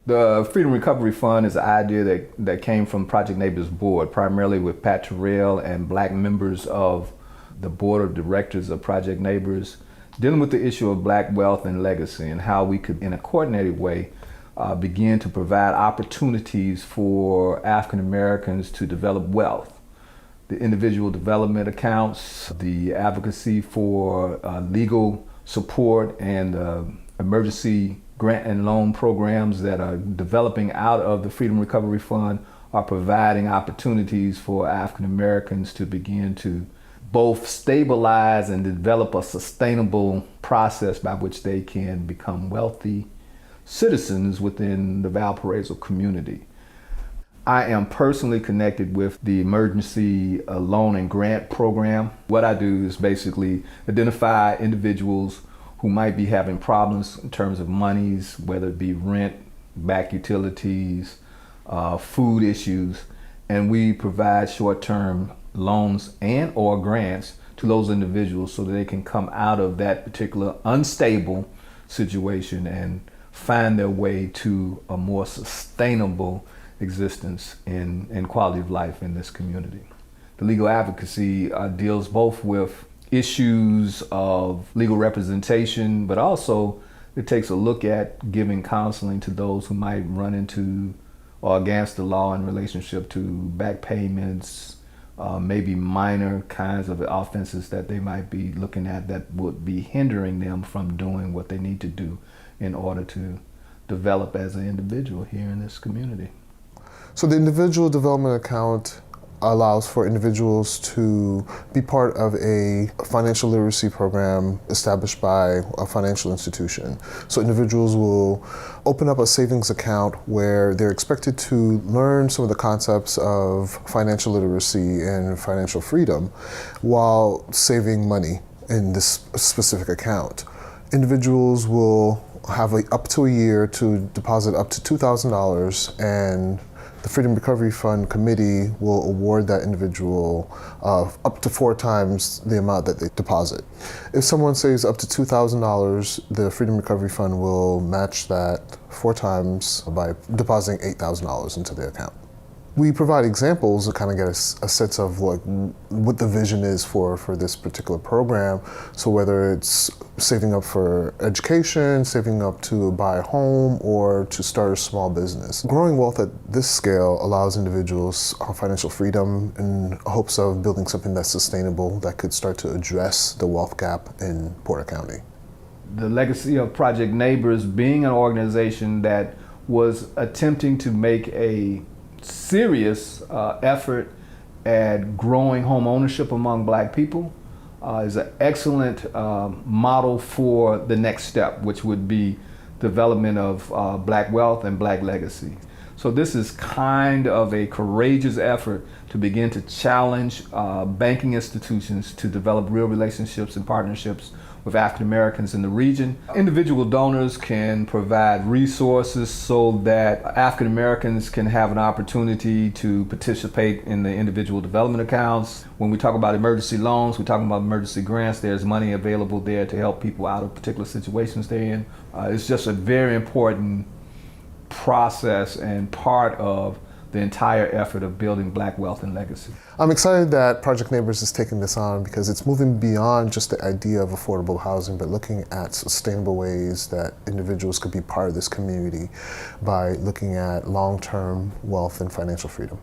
The Freedom Recovery Fund is an idea that came from Project Neighbors Board, primarily with Pat Terrell and black members of the board of directors of Project Neighbors, dealing with the issue of black wealth and legacy and how we could, in a coordinated way, begin to provide opportunities for African Americans to develop wealth. The individual development accounts, the advocacy for legal support, and emergency grant and loan programs that are developing out of the Freedom Recovery Fund are providing opportunities for African Americans to begin to both stabilize and develop a sustainable process by which they can become wealthy citizens within the Valparaiso community. I am personally connected with the emergency loan and grant program. What I do is basically identify individuals who might be having problems in terms of monies, whether it be rent, back utilities, food issues, and we provide short-term loans and or grants to those individuals so that they can come out of that particular unstable situation and find their way to a more sustainable existence and quality of life in this community. The legal advocacy deals both with issues of legal representation, but also it takes a look at giving counseling to those who might run into or against the law in relationship to back payments, maybe minor kinds of offenses that they might be looking at that would be hindering them from doing what they need to do in order to develop as an individual here in this community. So the individual development account allows for individuals to be part of a financial literacy program established by a financial institution. So individuals will open up a savings account where they're expected to learn some of the concepts of financial literacy and financial freedom while saving money in this specific account. Individuals will have up to a year to deposit up to $2,000, and the Freedom Recovery Fund Committee will award that individual up to 4 times the amount that they deposit. If someone saves up to $2,000, the Freedom Recovery Fund will match that 4 times by depositing $8,000 into the account. We provide examples to kind of get a sense of what the vision is for this particular program. So whether it's saving up for education, saving up to buy a home, or to start a small business. Growing wealth at this scale allows individuals financial freedom in hopes of building something that's sustainable that could start to address the wealth gap in Porter County. The legacy of Project Neighbors being an organization that was attempting to make a serious effort at growing home ownership among black people is an excellent model for the next step, which would be development of black wealth and black legacy. So this is kind of a courageous effort to begin to challenge banking institutions to develop real relationships and partnerships with African Americans in the region. Individual donors can provide resources so that African Americans can have an opportunity to participate in the individual development accounts. When we talk about emergency loans, we're talking about emergency grants. There's money available there to help people out of particular situations they're in. It's just a very important process and part of the entire effort of building black wealth and legacy. I'm excited that Project Neighbors is taking this on because it's moving beyond just the idea of affordable housing, but looking at sustainable ways that individuals could be part of this community by looking at long-term wealth and financial freedom.